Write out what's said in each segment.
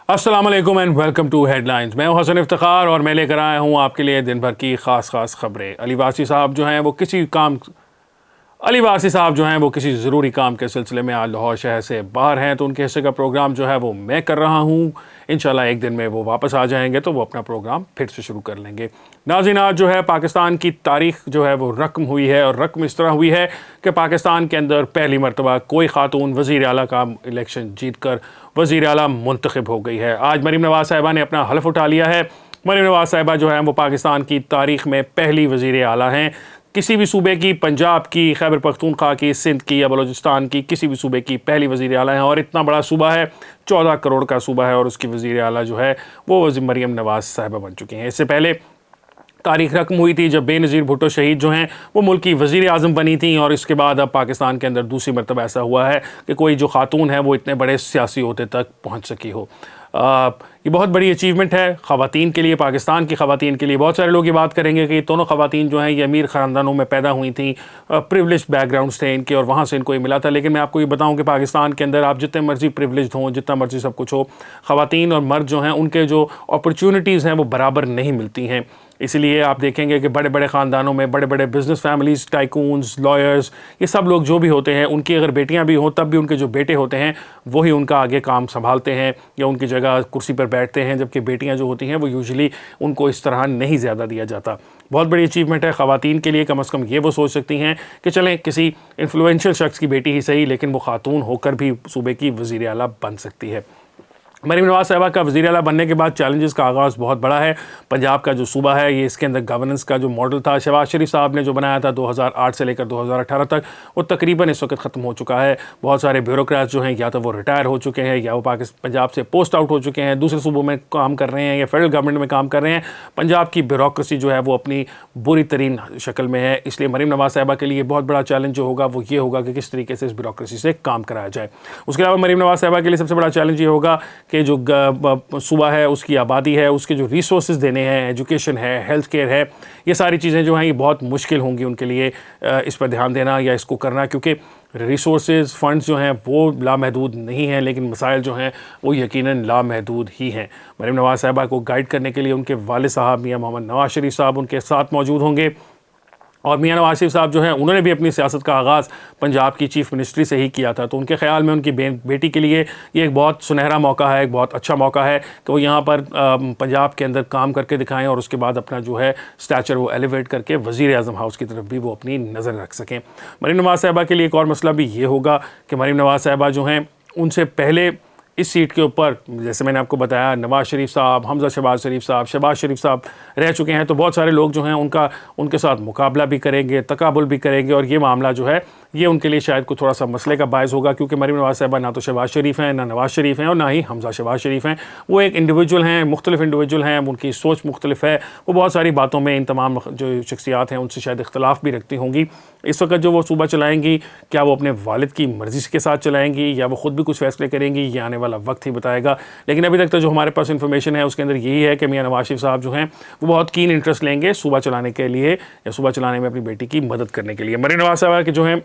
अस्सलाम वालेकुम and welcome to headlines. मैं हूं हसन इफ्तिखार और मैं लेकर आया हूं आपके लिए दिन भर की खास खबरें। अली वासी साहब जो हैं वो किसी ज़रूरी काम के सिलसिले में आज लाहौर शहर से बाहर हैं, तो उनके हिस्से का प्रोग्राम जो है वो मैं कर रहा हूँ। इंशाल्लाह एक दिन में वो वापस आ जाएंगे तो वो अपना प्रोग्राम फिर से शुरू कर लेंगे। नाज़रीन, आज जो है पाकिस्तान की तारीख जो है वो रकम हुई है, और रकम इस तरह हुई है कि पाकिस्तान के अंदर पहली मरतबा कोई खातून वज़ीर आला का इलेक्शन जीत कर वज़ीर आला मुंतखब हो गई है। आज मरीम नवाज़ साहिबा ने अपना हलफ उठा लिया है। मरीम नवाज़ साहिबा जो है वो पाकिस्तान की तारीख में पहली वज़ीर आला हैं। किसी भी सूबे की, पंजाब की, खैबर पख्तूनख्वा की, सिंध की या बलूचिस्तान की, किसी भी सूबे की पहली वज़ीर आला हैं। और इतना बड़ा सूबा है, 14 करोड़ का सूबा है, और उसकी वज़ीर आला जो है वो मरीम नवाज़ साहिबा बन चुकी हैं। इससे पहले तारीख रकम हुई थी जब बेनज़ीर भुट्टो शहीद जो हैं वो मुल्क की वज़ीर आज़म बनी थी, और इसके बाद अब पाकिस्तान के अंदर दूसरी मरतबा ऐसा हुआ है कि कोई जो खातून है वो इतने बड़े सियासी ओहदे तक पहुँच सकी हो। ये बहुत बड़ी अचीवमेंट है ख़वातीन के लिए, पाकिस्तान की ख़वातीन के लिए। बहुत सारे लोग ये बात करेंगे कि दोनों ख़वातीन जो हैं ये अमीर ख़ानदानों में पैदा हुई थी, प्रिविलेज बैकग्राउंड्स थे इनके, और वहाँ से इनको ये मिला था। लेकिन मैं आपको ये बताऊँ कि पाकिस्तान के अंदर आप जितने मर्जी प्रिविलेज हों, जितना मर्जी सब कुछ हो, ख़वातीन और मर्द जो हैं उनके जो अपॉर्चुनिटीज़ हैं वो बराबर नहीं मिलती हैं। इसलिए आप देखेंगे कि बड़े बड़े ख़ानदानों में बड़े बड़े बिजनेस फैमिलीज़, टाइकून्स, लॉयर्स, ये सब लोग जो भी होते हैं, उनकी अगर बेटियां भी हों तब भी उनके जो बेटे होते हैं वही उनका आगे काम संभालते हैं या उनकी जगह कुर्सी पर बैठते हैं, जबकि बेटियां जो होती हैं वो यूजुअली उनको इस तरह नहीं ज़्यादा दिया जाता। बहुत बड़ी अचीवमेंट है ख़वातीन के लिए। कम अज़ कम ये वो सोच सकती हैं कि चलें किसी इन्फ्लुएंशियल शख्स की बेटी ही सही, लेकिन वो खातून होकर भी सूबे की वज़ीर आला बन सकती है। मरीम नवाज़ साहिबा का वज़ीर आला बनने के बाद चैलेंजेस का आगाज़ बहुत बड़ा है। पंजाब का जो सूबा है ये, इसके अंदर गवर्नेंस का जो मॉडल था शहबाज शरीफ साहब ने जो बनाया था 2008 से लेकर 2018 तक, वो तकरीबन इस वक्त ख़त्म हो चुका है। बहुत सारे ब्यूरोक्रेट्स जो हैं या तो वो रिटायर हो चुके हैं या वो पंजाब से पोस्ट आउट हो चुके हैं, दूसरे सूबों में काम कर रहे हैं या फेडरल गवर्नमेंट में काम कर रहे हैं। पंजाब की ब्यूरोक्रेसी जो है वो अपनी बुरी तरीन शक्ल में है। इसलिए मरीम नवाज़ साहिबा के लिए बहुत बड़ा चैलेंज जो होगा वो ये होगा कि किस तरीके से इस ब्यूरोक्रेसी से काम कराया जाए। उसके अलावा मरीम नवाज़ साहिबा के लिए सबसे बड़ा चैलेंज ये होगा कि जो सूबा है उसकी आबादी है, उसके जो रिसोर्सेज देने हैं, एजुकेशन है, हेल्थ केयर है, ये सारी चीज़ें जो हैं ये बहुत मुश्किल होंगी उनके लिए इस पर ध्यान देना या इसको करना, क्योंकि रिसोर्सेज फंड्स जो हैं वो लामहदूद नहीं हैं, लेकिन मसाइल जो हैं वो यकीनन लामहदूद ही हैं। मरीम नवाज़ साहिबा को गाइड करने के लिए उनके वालिद साहब मियां मोहम्मद नवाज़ शरीफ साहब उनके साथ मौजूद होंगे, और मियां नवाज़ शरीफ साहब जो हैं उन्होंने भी अपनी सियासत का आगाज़ पंजाब की चीफ़ मिनिस्ट्री से ही किया था। तो उनके ख़्याल में उनकी बेटी के लिए ये एक बहुत सुनहरा मौका है, एक बहुत अच्छा मौका है कि वो यहाँ पर पंजाब के अंदर काम करके दिखाएं, और उसके बाद अपना जो है स्टैचर वो एलिवेट करके वज़ीर आज़म हाउस की तरफ भी वो अपनी नज़र रख सकें। मरीम नवाज़ साहिबा के लिए एक और मसला भी ये होगा कि मरीम नवाज़ साहिबा जो हैं उनसे पहले इस सीट के ऊपर, जैसे मैंने आपको बताया, नवाज़ शरीफ साहब, हमज़ा शहबाज शरीफ साहब रह चुके हैं। तो बहुत सारे लोग जो हैं उनके साथ मुकाबला भी करेंगे, तकाबुल भी करेंगे, और ये मामला जो है ये उनके लिए शायद कुछ थोड़ा सा मसले का बायस होगा, क्योंकि मरीम नवाज़ साहिबा ना तो शहबाज शरीफ हैं, ना नवाज़ शरीफ हैं, और ना ही हमज़ा शहबाज शरीफ हैं। वो एक इंडिविजुअल हैं, मुख्तलिफ इंडिविजुअल हैं, उनकी सोच मुख्तलिफ है। वो बहुत सारी बातों में इन तमाम जो शख्सियात हैं उनसे शायद इख्तलाफ भी रखती होंगी। इस वक्त जो वो सूबा चलाएँगी, क्या वो अपने वालिद की मर्ज़ी के साथ चलाएँगी या वो ख़ुद भी कुछ फ़ैसले करेंगी, ये आने वाला वक्त ही बताएगा। लेकिन अभी तक तो जो हमारे पास इन्फॉर्मेशन है उसके अंदर यही है कि मियां नवाज़ शरीफ साहब जो हैं वो बहुत कीन इंटरेस्ट लेंगे सूबा चलाने के लिए, या सूबा चलाने में अपनी बेटी की मदद करने के लिए। मरीम नवाज़ साहिबा के जो हैं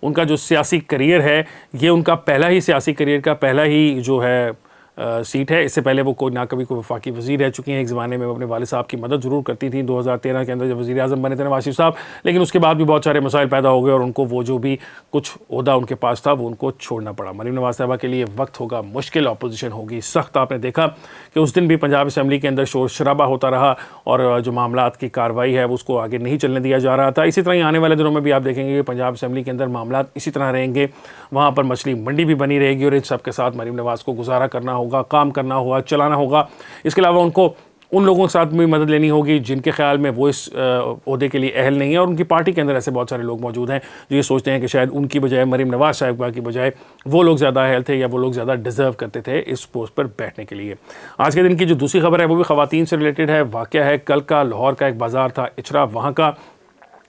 उनका जो सियासी करियर है ये उनका पहला ही सियासी करियर का पहला ही जो है सीट है। इससे पहले वो कभी कोई वफाकी वज़ीर रह चुकी हैं। एक ज़माने में वो अपने वालिद साहब की मदद ज़रूर करती थी 2013 के अंदर जब वज़ीर आज़म बने थे नवाज़ शरीफ साहब, लेकिन उसके बाद भी बहुत सारे मसाइल पैदा हो गए और उनको वो जो भी कुछ ओहदा उनके पास था वो उनको छोड़ना पड़ा। मरीम नवाज़ साहिबा के लिए वक्त होगा मुश्किल, अपोजिशन होगी सख्त। आपने देखा कि उस दिन भी पंजाब असम्बली के अंदर शोर शराबा होता रहा और जो मामलात की कार्रवाई है उसको आगे नहीं चलने दिया जा रहा था। इसी तरह ही आने वाले दिनों में भी आप देखेंगे कि पंजाब असम्बली के अंदर मामलात इसी तरह रहेंगे, वहाँ पर मछली मंडी भी बनी रहेगी, और इन सब के साथ मरीम नवाज़ को गुजारा करना होगा, काम करना होगा, चलाना होगा। इसके अलावा उनको उन लोगों के साथ भी मदद लेनी होगी जिनके ख्याल में वो इस ओहदे के लिए अहल नहीं है, और उनकी पार्टी के अंदर ऐसे बहुत सारे लोग मौजूद हैं जो ये सोचते हैं कि शायद उनकी बजाय, मरीम नवाज़ साहिबा की बजाय, वो लोग ज़्यादा अहल थे या वो लोग ज़्यादा डिज़र्व करते थे इस पोस्ट पर बैठने के लिए। आज के दिन की जो दूसरी खबर है वो भी ख़वातीन से रिलेटेड है। वाक़या है कल का, लाहौर का एक बाज़ार था इचरा, वहाँ का,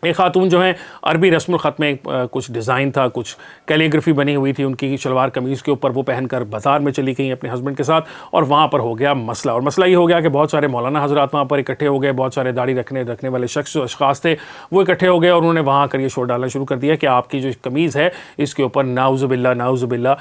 एक खातून जो है अरबी रस्मुल ख़त में कुछ डिज़ाइन था, कुछ कैलीग्राफी बनी हुई थी उनकी शलवार कमीज़ के ऊपर, वो पहनकर बाज़ार में चली गई अपने हस्बैंड के साथ और वहाँ पर हो गया मसला। और मसला ये हो गया कि बहुत सारे मौलाना हज़रात वहाँ पर इकट्ठे हो गए, बहुत सारे दाढ़ी रखने वाले अशख़ास थे, वो इकट्ठे हो गए और उन्होंने वहाँ आकर ये शोर डालना शुरू कर दिया कि आपकी जो कमीज़ है इसके ऊपर नाउज़ुबिल्ला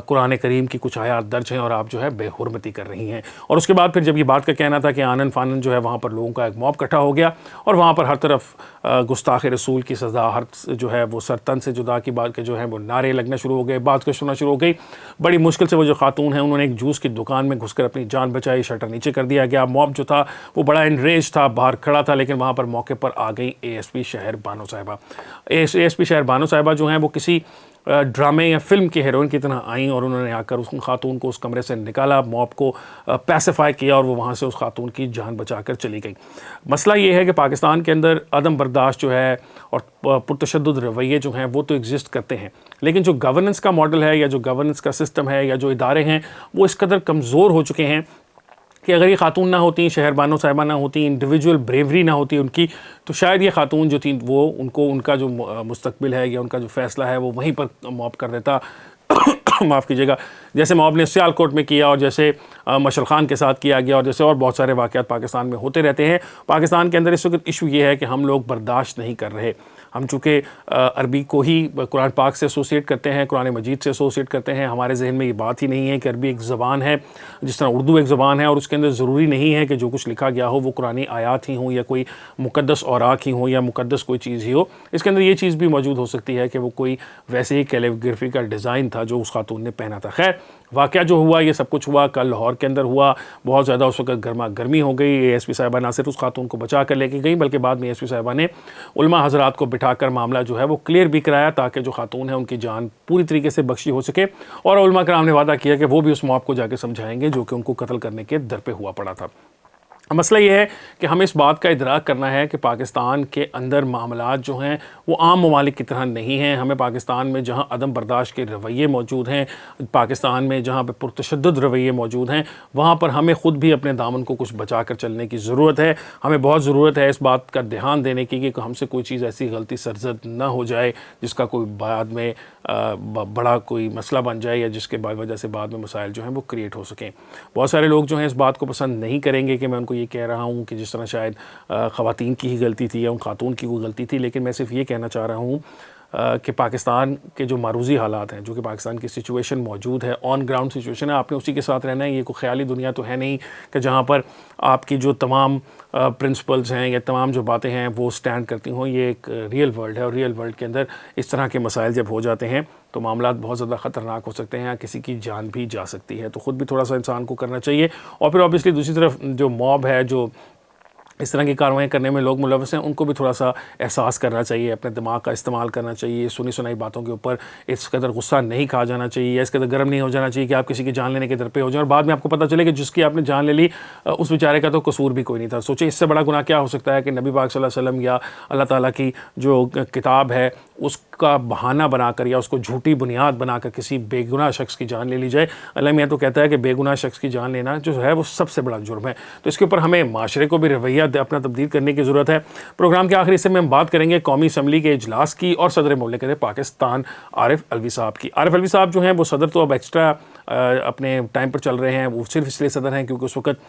कुरान करीम की कुछ आयात दर्ज हैं और आप जो है बेहुरमती कर रही हैं। और उसके बाद फिर जब ये बात का कहना था कि आनन फानन जो है वहाँ पर लोगों का एक मॉब इकट्ठा हो गया और वहाँ पर हर तरफ गुस्ताख़ रसूल की सज़ा, हर जो है वो सरतन से जुदा की बात के जो है वो नारे लगना शुरू हो गए, बात का सुनना शुरू हो गई। बड़ी मुश्किल से वो जो खातून है उन्होंने एक जूस की दुकान में घुसकर अपनी जान बचाई, शटर नीचे कर दिया गया। मॉब जो था वो बड़ा एनरेज था, बाहर खड़ा था, लेकिन वहाँ पर मौके पर आ गई ASP शहर बानो साहिबा। ASP शहर बानो साहिबा जो हैं वो किसी ड्रामे या फिल्म के हीरोइन की तरह आई और उन्होंने आकर उस खातून को उस कमरे से निकाला, मॉब को पैसिफाई किया और वो वहाँ से उस खातून की जान बचाकर चली गई। मसला ये है कि पाकिस्तान के अंदर अदम बर्दाश्त जो है और पुरतशद्दुद रवैये जो हैं वो तो एग्जिस्ट करते हैं, लेकिन जो गवर्नेंस का मॉडल है या जो गवर्नेंस का सिस्टम है या जो इदारे हैं वो इस कदर कमज़ोर हो चुके हैं कि अगर ये खातून ना होती, शहर बानो साहिबा ना होती, इंडिविजुअल ब्रेवरी ना होती उनकी, तो शायद ये खातून जो थी वो उनको उनका जो मुस्तकबिल है या उनका जो फ़ैसला है वो वहीं पर मॉब कर देता। माफ़ कीजिएगा, जैसे मॉब ने सियालकोट में किया और जैसे मशल खान के साथ किया गया और जैसे और बहुत सारे वाक़यात पाकिस्तान में होते रहते हैं। पाकिस्तान के अंदर इस वक्त इशू ये है कि हम लोग बर्दाश्त नहीं कर रहे। हम चूँकि अरबी को ही कुरान पाक से एसोसिएट करते हैं, कुरान मजीद से एसोसिएट करते हैं, हमारे जहन में ये बात ही नहीं है कि अरबी एक ज़बान है जिस तरह उर्दू एक ज़बान है और उसके अंदर ज़रूरी नहीं है कि जो कुछ लिखा गया हो वो कुरानी आयात ही हों या कोई मुक़द्दस औराक ही हों या मुक़द्दस कोई चीज़ ही हो। इसके अंदर ये चीज़ भी मौजूद हो सकती है कि वो कोई वैसे ही कैलीग्राफी का डिज़ाइन था जो उस खातून ने पहना था। खैर, वाक़या जो हुआ ये सब कुछ हुआ, कल लाहौर के अंदर हुआ, बहुत ज़्यादा उस वक्त गर्मा गर्मी हो गई। ASP साहिबा ना सिर्फ उस खातून को बचा कर लेके गई बल्कि बाद में ASP साहिबा ने उलमा हज़रात को बिठाकर मामला जो है वो क्लियर भी कराया ताकि जो खातून है उनकी जान पूरी तरीके से बख्शी हो सके। और उलमा कराम ने वादा किया कि वो भी उस मौत को जाके समझाएंगे जो कि उनको कत्ल करने के दर पे हुआ पड़ा था। मसला ये है कि हमें इस बात का इदराक करना है कि पाकिस्तान के अंदर मामलात जो हैं वो आम ममालिक की तरह नहीं हैं। हमें पाकिस्तान में जहाँ अदम बर्दाश्त के रवैये मौजूद हैं, पाकिस्तान में जहाँ पे पुरतशद्दुद रवैये मौजूद हैं, वहाँ पर हमें ख़ुद भी अपने दामन को कुछ बचा कर चलने की ज़रूरत है। हमें बहुत ज़रूरत है इस बात का ध्यान देने की कि हमसे कोई चीज़ ऐसी गलती सरजद ना हो जाए जिसका कोई बाद में बड़ा कोई मसला बन जाए या जिसके वजह से बाद में मसाइल जो हैं वो क्रिएट हो सकें। बहुत सारे लोग जो हैं इस बात को पसंद नहीं करेंगे कि मैं उनको ये कह रहा हूँ कि जिस तरह शायद ख़वातीन की ही गलती थी या उन खातून की कोई गलती थी, लेकिन मैं सिर्फ ये कहना चाह रहा हूँ कि पाकिस्तान के जो मारूज़ी हालात हैं, जो कि पाकिस्तान की सिचुएशन मौजूद है, ऑन ग्राउंड सिचुएशन है, आपने उसी के साथ रहना है। ये कोई ख़याली दुनिया तो है नहीं कि जहाँ पर आपकी जो तमाम प्रिंसिपल्स हैं या तमाम जो बातें हैं वो स्टैंड करती हों। ये एक रियल वर्ल्ड है और रियल वर्ल्ड के अंदर इस तरह के मसाइल जब हो जाते हैं तो मामला बहुत ज़्यादा ख़तरनाक हो सकते हैं या किसी की जान भी जा सकती है। तो ख़ुद भी थोड़ा सा इंसान को करना चाहिए। और फिर ऑब्वियसली दूसरी तरफ जो मॉब है, जो इस तरह की कार्रवाई करने में लोग मुलव्वस हैं, उनको भी थोड़ा सा एहसास करना चाहिए, अपने दिमाग का इस्तेमाल करना चाहिए। सुनी सुनाई बातों के ऊपर इस कदर गुस्सा नहीं खा जाना चाहिए या इस कदर गर्म नहीं हो जाना चाहिए कि आप किसी की जान लेने के दर पे हो जाए और बाद में आपको पता चले कि जिसकी आपने जान ले ली उस बेचारे का तो कसूर भी कोई नहीं था। सोचिए इससे बड़ा गुनाह क्या हो सकता है कि नबी पाक सल्लल्लाहु अलैहि वसल्लम या अल्लाह ताला की जो किताब है उसका बहाना बनाकर या उसको झूठी बुनियाद बनाकर किसी बेगुनाह शख्स की जान ले ली जाए। अल्लाह मियां तो कहता है कि बेगुनाह शख्स की जान लेना जो है वो सबसे बड़ा जुर्म है। तो इसके ऊपर हमें माशरे को भी रवैया अपना तब्दील करने की ज़रूरत है। प्रोग्राम के आखिरी हिस्से में हम बात करेंगे कौमी असम्बली के इजलास की और सदर मुमलिकत पाकिस्तान आरिफ अलवी साहब की। आरिफ अलवी साहब जो हैं वो सदर तो अब एक्स्ट्रा अपने टाइम पर चल रहे हैं, वो सिर्फ इसलिए सदर हैं क्योंकि उस वक्त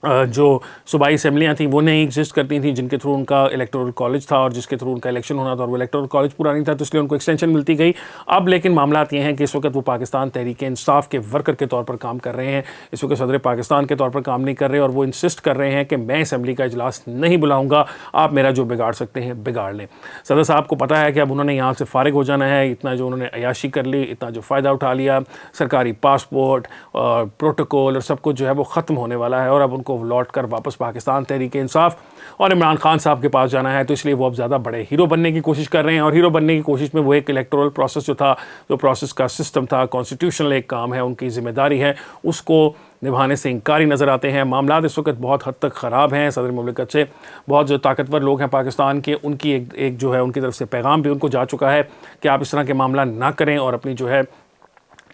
जो सूबाई असम्बलियाँ थी वो नहीं एग्जिस्ट करती थी, जिनके थ्रू उनका इलेक्टोरल कॉलेज था और जिसके थ्रू उनका इलेक्शन होना था और वो इलेक्टोरल कॉलेज पूरा नहीं था, तो इसलिए उनको एक्सटेंशन मिलती गई। अब लेकिन मामला ये हैं कि इस वक्त वो पाकिस्तान तहरीक इंसाफ के वर्कर के तौर पर काम कर रहे हैं, इस वक्त सदर पाकिस्तान के तौर पर काम नहीं कर रहे और वो इंसिस्ट कर रहे हैं कि मैं असम्बली का इजलास नहीं बुलाऊँगा, आप मेरा जो बिगाड़ सकते हैं बिगाड़ लें। सदर साहब को पता है कि अब उन्होंने यहाँ से फारिग हो जाना है। इतना जो उन्होंने अयाशी कर ली, इतना जो फ़ायदा उठा लिया, सरकारी पासपोर्ट और प्रोटोकॉल और सब कुछ जो है वो ख़त्म होने वाला है और अब उनको लौट कर वापस पाकिस्तान तहरीक इंसाफ और इमरान खान साहब के पास जाना है। तो इसलिए वो अब ज़्यादा बड़े हीरो बनने की कोशिश कर रहे हैं और हीरो बनने की कोशिश में वो एक इलेक्टोरल प्रोसेस जो था, जो प्रोसेस का सिस्टम था, कॉन्स्टिट्यूशनल एक काम है, उनकी ज़िम्मेदारी है, उसको निभाने से इंकारी नज़र आते हैं। मामला इस वक्त बहुत हद तक ख़राब हैं। सदर मुमलिकत से बहुत जो ताकतवर लोग हैं पाकिस्तान के, उनकी एक जो है उनकी तरफ से पैगाम भी उनको जा चुका है कि आप इस तरह के मामला ना करें और अपनी जो है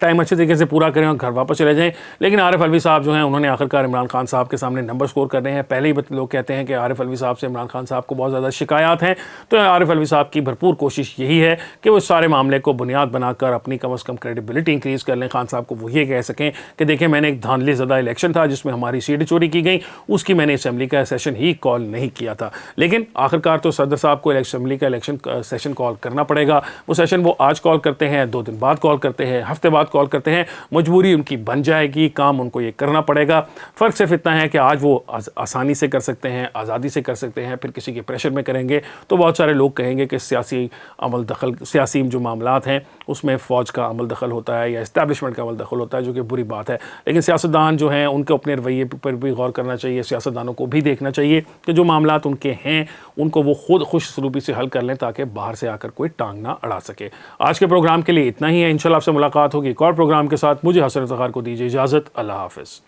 टाइम अच्छे तरीके से पूरा करें और घर वापस चले जाएं। लेकिन आरिफ अलवी साहब जो हैं उन्होंने आखिरकार इमरान खान साहब के सामने नंबर स्कोर करने हैं। पहले ही लोग कहते हैं कि आरिफ अलवी साहब से इमरान खान साहब को बहुत ज़्यादा शिकायत हैं, तो आरिफ अलवी साहब की भरपूर कोशिश यही है कि वो सारे मामले को बुनियाद बनाकर अपनी कम अज़ कम क्रेडिबिलिटी इंक्रीज़ कर लें। खान साहब को वो ये कह सकें कि देखिए मैंने एक धांधली ज़दा इलेक्शन था जिसमें हमारी सीटें चोरी की गई, उसकी मैंने असम्बली का सेशन ही कॉल नहीं किया था। लेकिन आखिरकार तो सदर साहब को असम्बली का इलेक्शन सेशन कॉल करना पड़ेगा। वो सेशन वो आज कॉल करते हैं, 2 दिन बाद कॉल करते हैं, हफ्ते बाद कॉल करते हैं, मजबूरी उनकी बन जाएगी, काम उनको ये करना पड़ेगा। फ़र्क सिर्फ इतना है कि आज वो आसानी से कर सकते हैं, आज़ादी से कर सकते हैं, फिर किसी के प्रेशर में करेंगे तो बहुत सारे लोग कहेंगे कि सियासी अमल दखल, सियासी जो मामलात हैं उसमें फ़ौज का अमल दखल होता है या इस्टेब्लिशमेंट का अमल दखल होता है, जो कि बुरी बात है। लेकिन सियासतदान जो हैं उनको अपने रवैये पर भी गौर करना चाहिए। सियासतदानों को भी देखना चाहिए कि जो मामलात उनके हैं उनको वो खुद खुश सलूबी से हल कर लें ताकि बाहर से आकर कोई टांग ना अड़ा सके। आज के प्रोग्राम के लिए इतना ही है। इंशाल्लाह आपसे मुलाकात होगी एक और प्रोग्राम के साथ। मुझे हसन इफ्तिखार को दीजिए इजाज़त। अल्लाह हाफ़िज़।